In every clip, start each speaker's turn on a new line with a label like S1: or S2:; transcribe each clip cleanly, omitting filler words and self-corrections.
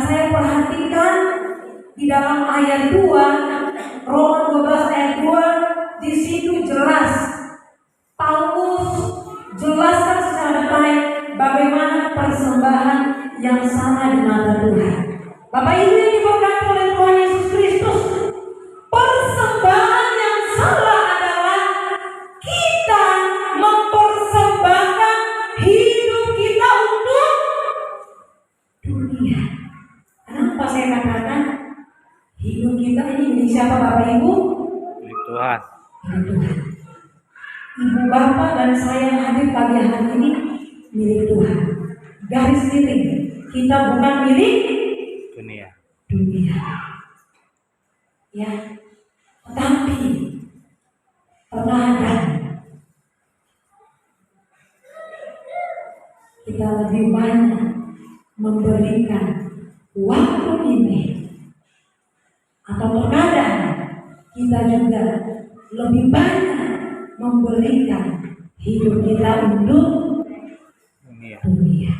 S1: saya perhatikan di dalam ayat 2, Roma 12 ayat 2, di situ jelas Paulus jelaskan secara detail bagaimana persembahan yang sama di mata Tuhan. Bapak Ibu yang diberkati oleh Tuhan Yesus Kristus, persembahan yang salah adalah kita mempersembahkan hidup kita untuk dunia. Kenapa saya katakan hidup kita ini milik siapa Bapak Ibu?
S2: Milik Tuhan.
S1: Milik Tuhan. Ibu Bapak dan saya yang hadir pagi hari ini milik Tuhan. Garis titik, kita bukan milik
S2: Dunia.
S1: Ya, tetapi terkadang kita lebih banyak memberikan waktu ini, atau terkadang kita juga lebih banyak memberikan hidup kita untuk dunia.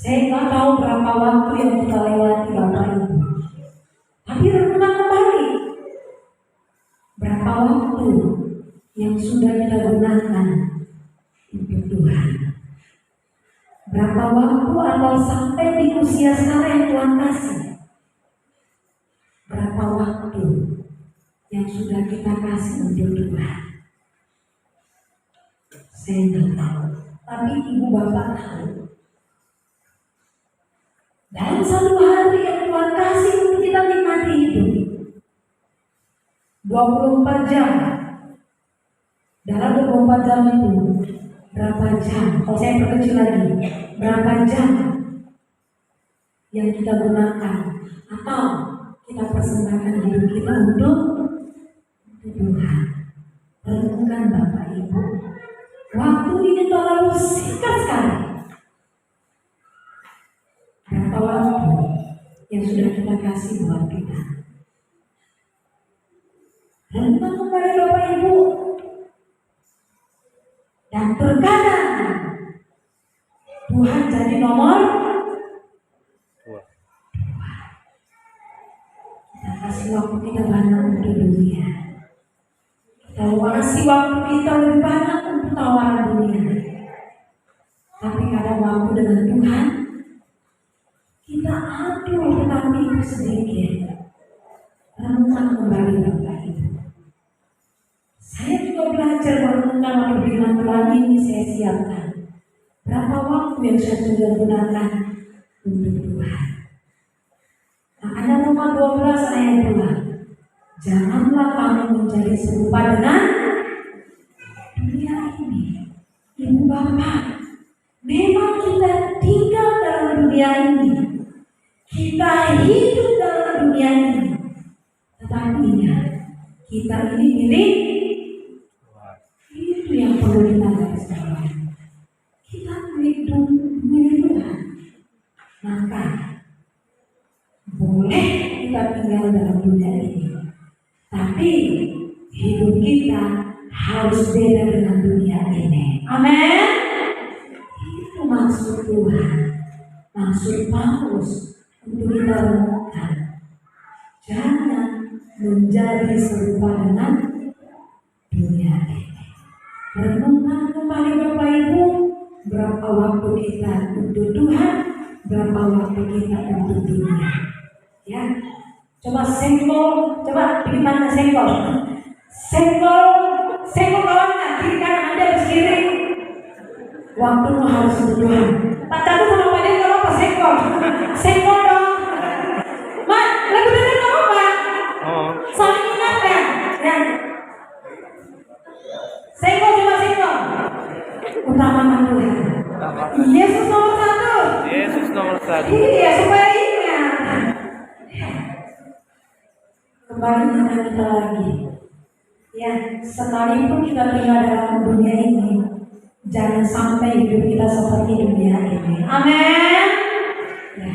S1: Saya nggak tahu berapa waktu yang kita lewati Bapak Ibu, tapi renungkan kembali berapa waktu yang sudah kita gunakan untuk Tuhan. Berapa waktu atau sampai di usia sekarang yang Tuhan kasih, berapa waktu yang sudah kita kasih untuk Tuhan. Saya nggak tahu, tapi Ibu Bapak tahu. Dalam satu hari yang Tuhan kasih untuk kita nikmati hidup 24 jam. Dalam 24 jam itu berapa jam? Kalau saya perkecil lagi, berapa jam yang kita gunakan atau kita persembahkan hidup kita untuk Tuhan. Renungkan Bapak Ibu, waktu ini terlalu singkat sekali. Berapa waktu yang sudah kita kasih buat kita? Renungkan kembali Bapak Ibu. Dan terkadang Tuhan jadi nomor 2. Kita kasih waktu kita banyak untuk dunia. Kita kasih waktu kita lebih banyak untuk tawaran dunia. Tapi kadang waktu dengan Tuhan kita aduh, tetapi itu sedikit. Renungkan kembali Bapak Ibu. Saya juga belajar merenungkan waktu firman Tuhan ini saya siapkan. Berapa waktu yang saya sudah gunakan untuk Tuhan. Makanya Roma 12 ayat 2. Janganlah kamu menjadi serupa dengan dunia ini. Ibu Bapak, memang kita tinggal dalam dunia ini. Kita hidup dalam dunia ini. Tetapi kita ini milik itu yang perlu kita garis bawahi. Kita milik Tuhan. Maka boleh kita tinggal dalam dunia ini, tapi hidup kita harus beda dengan dunia ini. Amin. Itu maksud Tuhan, maksud Paulus untuk kita renungkan. Jangan menjadi serupa dengan dunia ini. Renungkan kembali Bapak Ibu, berapa waktu kita untuk Tuhan, berapa waktu kita untuk dunia. Ya, coba senggol, coba bikin mana senggol, senggol kawannya, kiri kanan Anda berdiri. Waktumu harus untuk Tuhan. Pak Catur sama Pak Dia nggak apa senggol, senggol dong. Mak, lagu dengar nggak apa? Saling ingatkan, ya. Senggol cuma senggol. Utamakan Tuhan. Yesus nomor 1.
S2: Yesus nomor 1.
S1: Iya, supaya ingat. Kembali dengan kita lagi. Ya, sekalipun kita tinggal dalam dunia ini, jangan sampai hidup kita seperti dunia ini. Amin. Ya.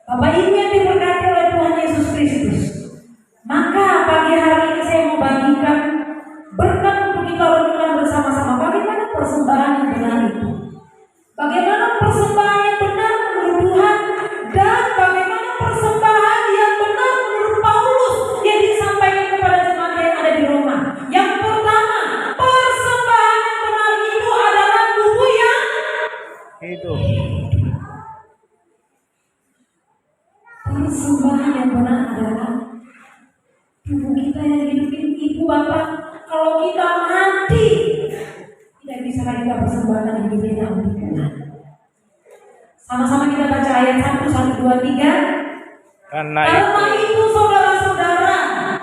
S1: Bapak Ibu yang diberkati oleh Tuhan Yesus Kristus, maka pagi hari ini saya mau bagikan berkat untuk kita renungkan bersama-sama. Bagaimana persembahan yang benar itu? Bagaimana persembahan yang benar menurut Tuhan
S2: Itu.
S1: Persembahan yang benar adalah tubuh kita yang hidupin ibu bapak. Kalau kita mati, tidak bisa lagi kita persembahkan hidup kita untuk Tuhan. Sama-sama kita baca ayat 1, 1, 2, 3.
S2: Karena
S1: itu saudara-saudara,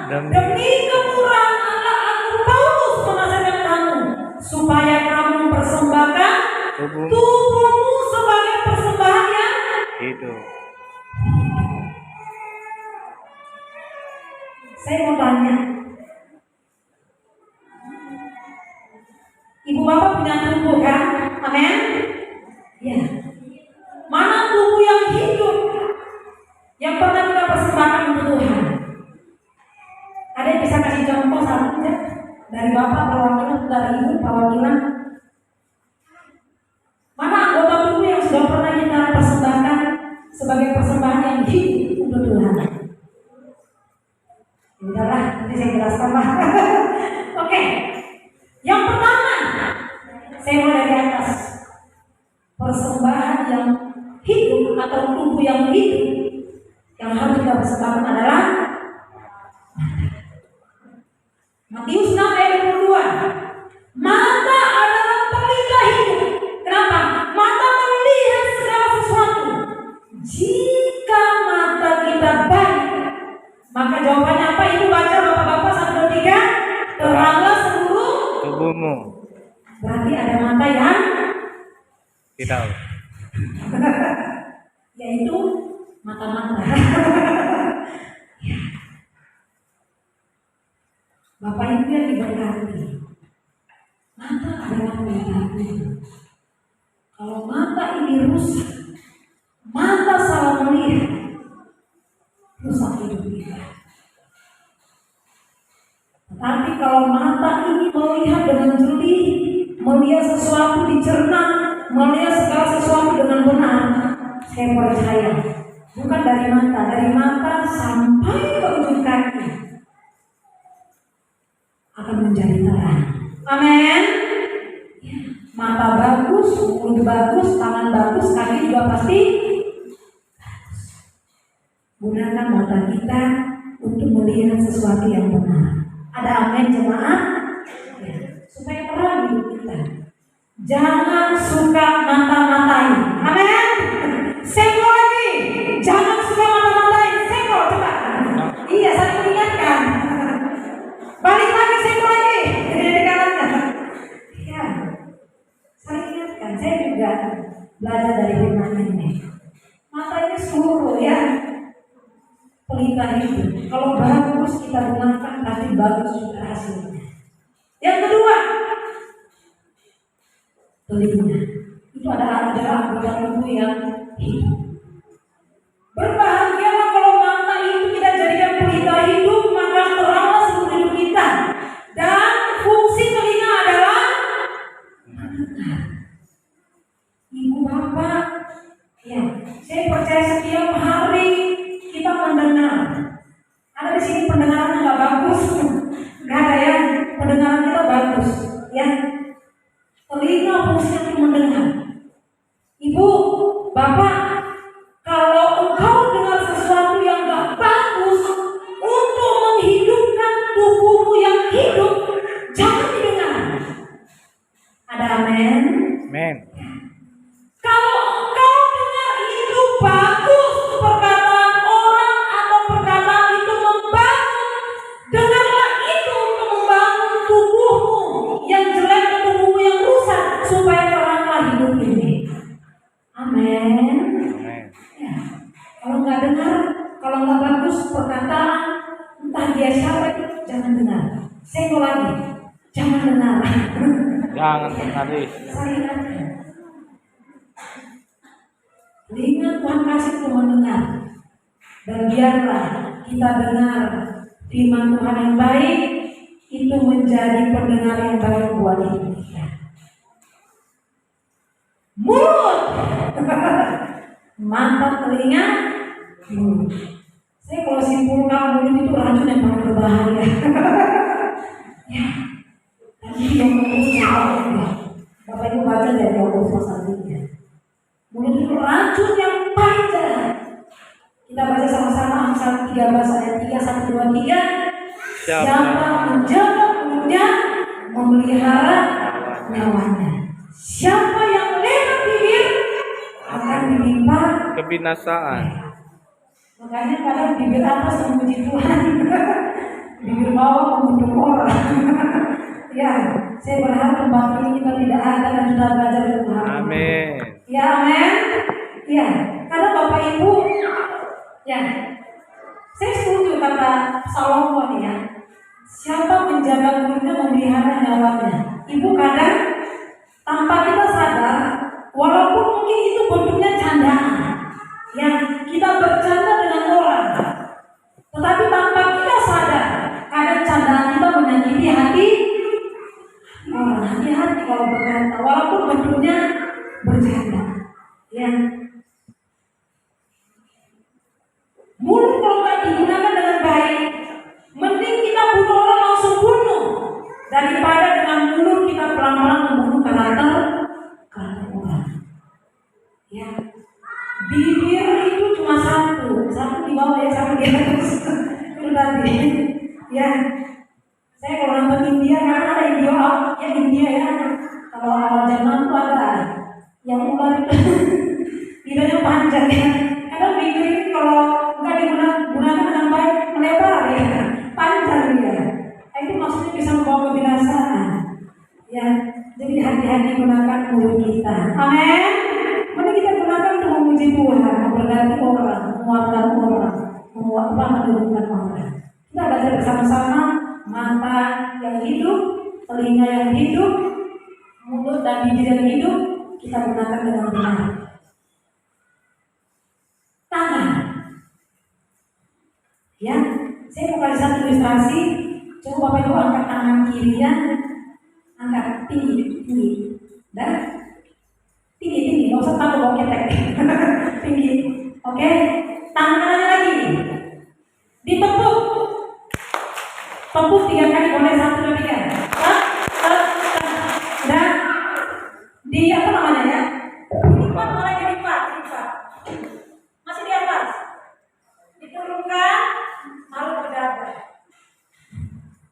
S2: Demi-
S1: demi kemurahan Allah aku Paulus menasihatkan kamu supaya kamu persembahkan
S2: tubuh
S1: tubuhmu sebagai persembahan yang
S2: hidup.
S1: Saya mau tanya, ibu bapak punya tubuh kan? Amin? Ya. Mana tubuh yang hidup yang pernah kita persembahkan untuk Tuhan? Ada yang bisa kasih contoh satu ya? Dari bapak perwakilan, dari ibu perwakilan. Mana anggota tubuh yang sudah pernah kita persembahkan sebagai persembahan yang hidup untuk Tuhan? Udahlah, nanti saya jelaskan lah. Oke. Yang pertama, saya mulai dari atas. Persembahan yang hidup atau tubuh yang hidup yang harus kita persembahkan adalah Matius 6 ayat 22. Mata adalah pelita hidup. Kenapa? Mata melihat segala sesuatu. Jika mata kita baik, maka jawabannya apa? Ibu baca bapak-bapak 1, 2, 3. Teranglah seluruh
S2: Tubuhmu.
S1: berarti ada mata yang
S2: Tidak.
S1: yaitu mata-mata. Bapak Ibu yang diberkati, mata adalah pelita hidup. Kalau mata ini rusak, mata salah melihat, rusak hidup kita. Tetapi kalau mata ini melihat dengan jeli, melihat sesuatu dicerna, melihat segala sesuatu dengan benar, saya percaya bukan dari mata sampai ke ujung kaki akan menjadi terang. Amin. Mata bagus, mulut bagus, tangan bagus, kaki juga pasti bagus. Gunakan mata kita untuk melihat sesuatu yang benar. Ada amin jemaat? Ya, supaya terang hidup kita. Jangan suka mata-matain. Amin. Senggol lagi. Jangan suka mata-matain. Senggol coba. Iya, saling mengingatkan. Balik lagi senggol lagi. Jadi kanannya. Ya. Saling ingatkan. Saya juga belajar dari firman ini. Mata ini seluruh ya. Pelita itu. Kalau bagus kita gunakan, pasti bagus juga hasilnya. Yang kedua, telinga. Itu adalah anggota tubuh yang hidup. Berbahagialah kalau mata itu kita jadikan pelita hidup, maka teranglah seluruh hidup kita. Dan fungsi telinga adalah mendengar. Ibu bapak, ya, saya percaya setiap hari kita mendengar. Ada di sini pendengarannya nggak bagus, nggak ada ya. Pendengaran kita bagus, ya. Telinga fungsinya untuk mendengar. Ibu, bapak, kalau engkau dengar sesuatu yang gak bagus untuk menghidupkan tubuhmu yang hidup, jangan didengar. Ada amin?
S2: Amin.
S1: Kalau engkau dengar itu bagus, perkataan orang atau perkataan itu membangun, dengarlah itu untuk membangun tubuhmu yang jelek dan tubuhmu yang rusak, supaya teranglah hidup ini. Amin.
S2: Amin.
S1: Ya. Kalau nggak dengar, kalau nggak bagus perkataan, entah dia siapa itu, jangan dengar. Saya lagi, jangan dengar.
S2: Jangan tertarik.
S1: Saya ingatkan. Ingat Tuhan kasih untuk mendengar. Dan biarlah kita dengar firman Tuhan yang baik, itu menjadi pendengar yang baik buat hidup kita. Mulut, mata, telinga, mulut. Saya kalau simpulkan mulut itu racun yang paling berbahaya. Ya, tapi yang menurut saya, Bapak Ibu baca dari Yakobus pasal 3. Mulut itu racun yang paling jahat. Kita baca sama-sama Amsal 13 ayat 3, 1, 2, 3. Siapa menjaga mulutnya memelihara nyawanya. Siapa yang lewat bibir akan menimpa
S2: kebinasaan.
S1: Makanya kadang bibir atas memuji Tuhan, bibir bawah membunuh orang. Ya, saya berharap tempat ini kita tidak ada dan kita belajar Tuhan.
S2: Amin.
S1: Ya, amin. Ya, karena Bapak Ibu, ya, saya setuju kata Salomo ya. Siapa menjaga mulutnya memelihara nyawanya. Ibu kadang tanpa kita sadar, walaupun mungkin itu bentuknya candaan, yang kita bercanda dengan orang, tetapi tanpa kita sadar, kadang candaan kita menyakiti hati orang. Hati-hati kalau berkata, walaupun bentuknya bercanda. Ya, mulut kalau nggak digunakan dengan baik, mending kita bunuh orang langsung bunuh daripada dengan mulut kita pelan-pelan membunuh karakter orang. Ya, bibir itu cuma satu di bawah ya, satu di atas. Itu tadi. Ya, saya kalau nonton India karena ada India ya. Kalau awal zaman itu ada yang ular itu lidahnya panjang ya. Kadang bibir ini kalau nggak digunakan dengan baik melebar ya, panjang ya. Itu maksudnya bisa membawa kebinasaan. Ya, jadi hati-hati gunakan mulut kita. Amin. Mari kita gunakan untuk memuji Tuhan, memberkati orang, menguatkan orang, menurunkan orang. Kita belajar bersama-sama, mata yang hidup, telinga yang hidup, mulut dan bibir yang hidup, kita gunakan dengan benar. Tangan. Ya, saya mau kasih satu ilustrasi. Coba Bapak Ibu angkat tangan kirinya, angkat tinggi, dan tinggi, nggak usah takut bawa ketek, tinggi. Oke, tangan kanannya lagi, ditepuk, tepuk 3 kali, boleh 1, 2, 3. Dan di apa namanya ya? Dilipat, mulai dilipat, masih di atas, diturunkan, lalu berdaba.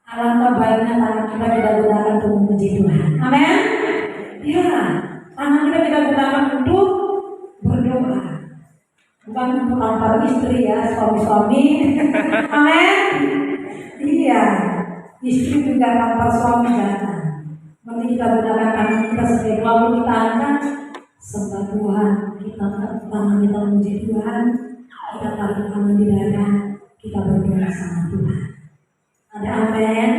S1: Alangkah baiknya tangan kita gunakan untuk memuji Tuhan. Amin. Ya, tangan kita gunakan untuk berdoa, bukan untuk antar istri ya, suami-suami. Amin. Iya, istri juga antar suami jangan. Mending kita gunakan tangan kita sebagai lalu kita angkat sembah Tuhan, kita tangan kita memuji Tuhan, kita tarik tangan di dada, kita berdoa sama Tuhan. Ada amin.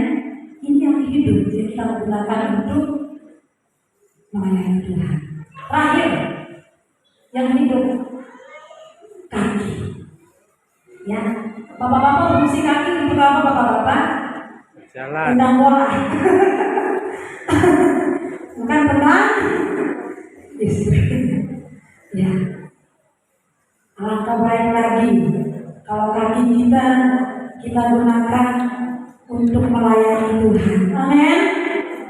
S1: Ini yang hidup, jadi kita gunakan untuk melayani Tuhan. Terakhir, yang hidup kaki. Ya, bapak-bapak fungsi kaki untuk apa bapak-bapak?
S2: Jalan.
S1: Tendang bola. Bukan tendang istri. Ya, alangkah baik lagi kalau kaki kita gunakan untuk melayani Tuhan. Amin.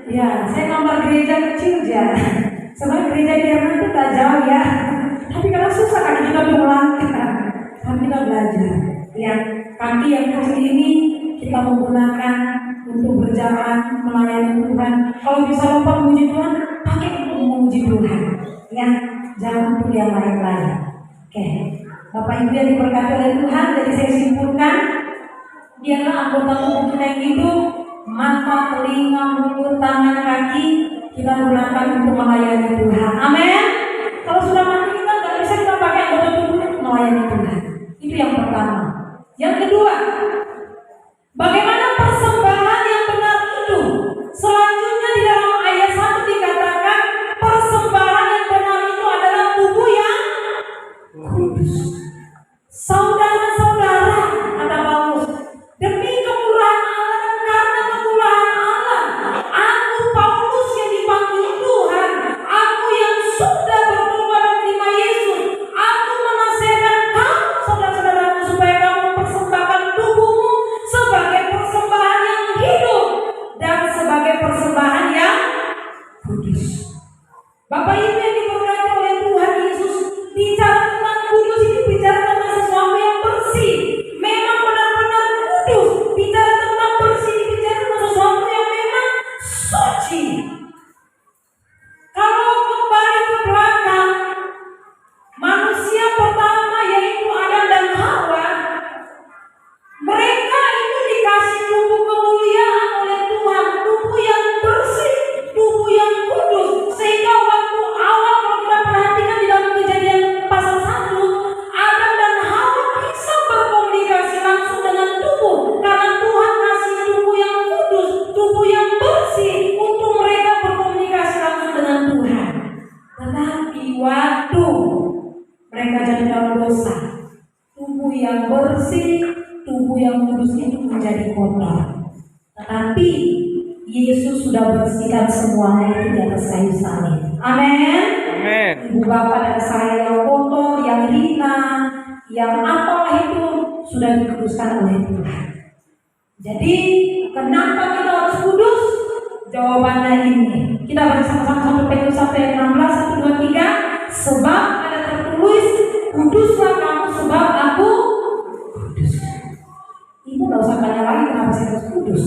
S1: Ya, saya gambar gereja kecil ya. Sebenarnya gereja di Jerman itu tak jauh ya. Tapi karena susah kaki kita melangkah, tapi kita belajar. Ya, kaki yang kecil ini kita menggunakan untuk berjalan melayani Tuhan. Kalau bisa lupa memuji Tuhan, pakai untuk memuji Tuhan. Ya, jangan untuk yang lain-lain. Oke, Bapak Ibu yang diberkati oleh Tuhan, jadi saya simpulkan. Dialah anggota tubuh kita yang hidup, mata, telinga, mulut, tangan, kaki kita gunakan untuk melayani Tuhan. Amin. Kalau sudah mati kita nggak bisa kita pakai anggota tubuh untuk melayani Tuhan. Itu yang pertama. Yang kedua, bagaimana persembahan yang benar itu? Selanjutnya di dalam ayat 1 dikatakan persembahan yang benar itu adalah tubuh yang kudus. Saudara-saudara, kata Paulus, demi kemurahan Allah dan karena kemurahan Allah, aku Paulus yang dipanggil Tuhan, aku yang sudah berdoa dan terima Yesus, aku menasihatkan kamu saudara-saudaraku supaya kamu mempersembahkan tubuhmu sebagai persembahan yang hidup dan sebagai persembahan yang kudus. Bapak Ibu yang diberkati oleh Tuhan Yesus, di waktu mereka jadi dalam dosa, tubuh yang bersih, tubuh yang kudus itu menjadi kotor. Tetapi Yesus sudah bersihkan semuanya itu di atas kayu salib. Amin.
S2: Amin.
S1: Ibu bapak dan saya yang kotor, yang hina, yang apalah itu sudah dikuduskan oleh Tuhan. Jadi kenapa kita harus kudus? Jawabannya ini. Kita baca sama-sama 1 Petrus 1 ayat 16, 1, 2, 3. Sebab ada tertulis, kuduslah kamu sebab aku kudus. Ibu gak usah tanya lagi kenapa saya harus kudus.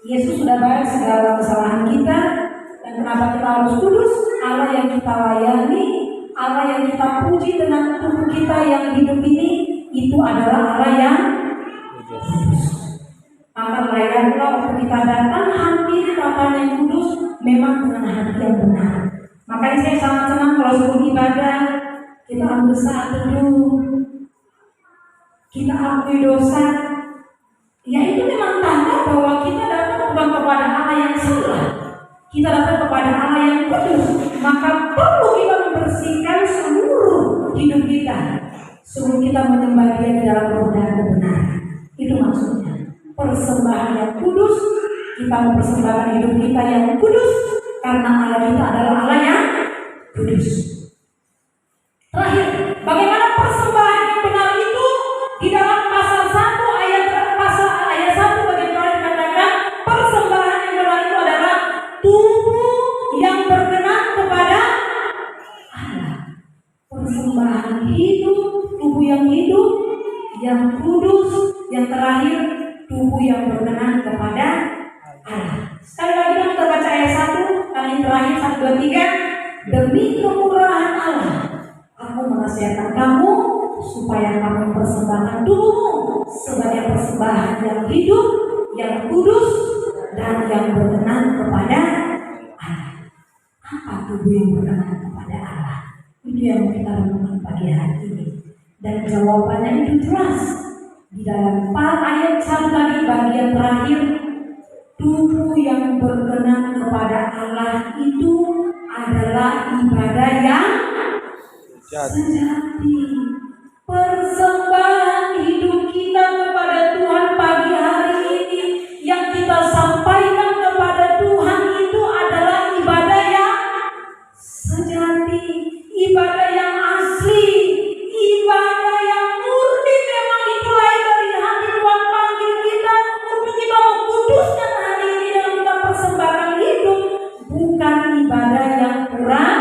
S1: Yesus sudah bayar segala kesalahan kita. Dan kenapa kita harus kudus? Allah yang kita layani, Allah yang kita puji dengan tubuh kita yang hidup ini, itu adalah Allah yang kudus. Maka layanilah waktu kita datang hati Bapa yang kudus memang dengan hati yang benar. Makanya saya sangat senang kalau sebelum ibadah kita ambil saat teduh, kita akui dosa. Ya itu memang tanda bahwa kita datang bukan kepada Allah yang salah, kita datang kepada Allah yang kudus. Maka perlu kita membersihkan seluruh hidup kita, sebelum kita menyembah Dia di dalam roh dan kebenaran. Itu maksudnya. Persembahan yang kudus, kita mempersembahkan hidup kita yang kudus, karena Allah kita adalah Allah yang kudus. Terakhir, bagaimana persembahan yang benar itu? Di dalam pasal 1 ayat 1 bagian terakhir katakan persembahan yang benar itu adalah tubuh yang berkenan kepada Allah. Persembahan hidup, tubuh yang hidup, yang kudus, yang terakhir tubuh yang berkenan kepada Allah. Sekali lagi kita baca ayat 1, kali terakhir 1, 2, 3. Demi kemurahan Allah, aku menasihatkan kamu supaya kamu persembahkan tubuhmu sebagai persembahan yang hidup, yang kudus, dan yang berkenan kepada Allah. Apa tubuh yang berkenan kepada Allah? Itu yang kita renungkan pagi hari ini. Dan jawabannya itu jelas. Di dalam ayat 1 tadi bagian terakhir, tubuh yang berkenan kepada Allah itu adalah ibadah yang sejati. Persembahan hidup kita kepada Tuhan pagi hari ini yang kita sampaikan kepada Tuhan itu adalah ibadah yang sejati, ibadah yang asli, ibadah yang murni. Memang itu lahir dari hati. Tuhan panggil kita untuk kita mengkuduskan hari ini dalam kita persembahkan hidup, bukan ibadah yang kurang.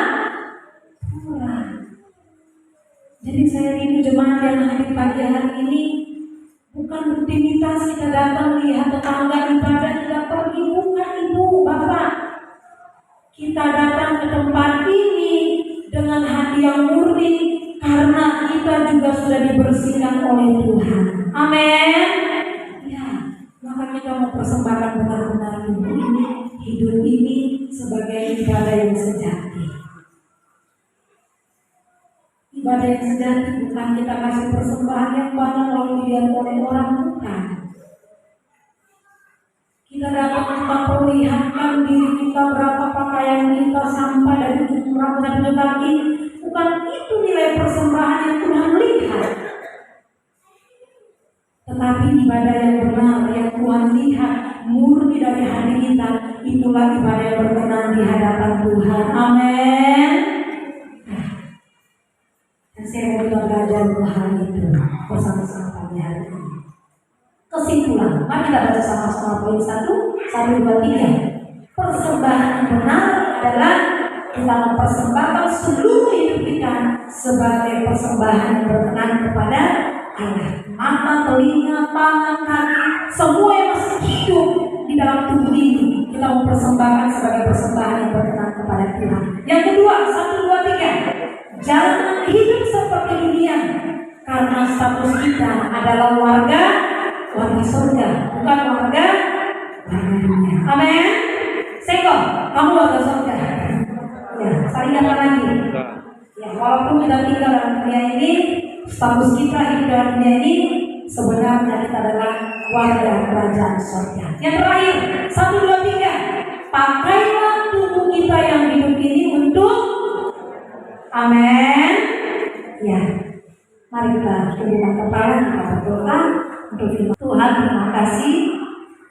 S1: Jadi saya rindu jemaat yang hadir pagi hari ini bukan rutinitas kita datang lihat tetangga ibadah kita pergi, bukan ibu bapak. Kita datang ke tempat ini dengan hati yang murni karena kita juga sudah dibersihkan oleh Tuhan. Amin. Ya, maka kita mau persembahkan benar-benar hidup ini sebagai ibadah yang sejati. Ibadah yang sejati bukan kita kasih persembahan yang banyak lalu dilihat oleh orang, bukan. Kita dapat memperlihatkan diri kita, berapa pakaian kita sampai dari ujung rambut dan ujung kaki. Bukan itu nilai persembahan yang Tuhan lihat. Tetapi ibadah yang benar yang Tuhan lihat murni dari hati kita, itulah ibadah yang berkenan di hadapan Tuhan. Amin. Dan saya mau kita belajar hal itu bersama-sama pagi hari ini. Kesimpulan, mari kita baca sama-sama poin 1, 2, 3. Persembahan yang benar adalah kita mempersembahkan seluruh hidup kita sebagai persembahan yang berkenan kepada Allah. Mata, telinga, tangan, kaki, semua yang masih hidup di dalam tubuh ini kita mempersembahkan sebagai persembahan yang berkenan kepada Tuhan. Yang kedua, 1, 2, 3. Jangan hidup seperti dunia, karena status kita adalah warga surga, bukan warga dunia. Amin. Seko, kamu warga surga. Ya, saling apa lagi? Ya, walaupun kita tinggal dalam dunia ini, status kita hidup dalam dunia ini, sebenarnya kita adalah warga kerajaan surga. Yang terakhir, 1, 2, 3. Pakailah tubuh kita yang hidup ini untuk Amin. Ya, mari kita tundukkan kepala, kita berdoa untuk firman Tuhan. Terima kasih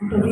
S1: untuk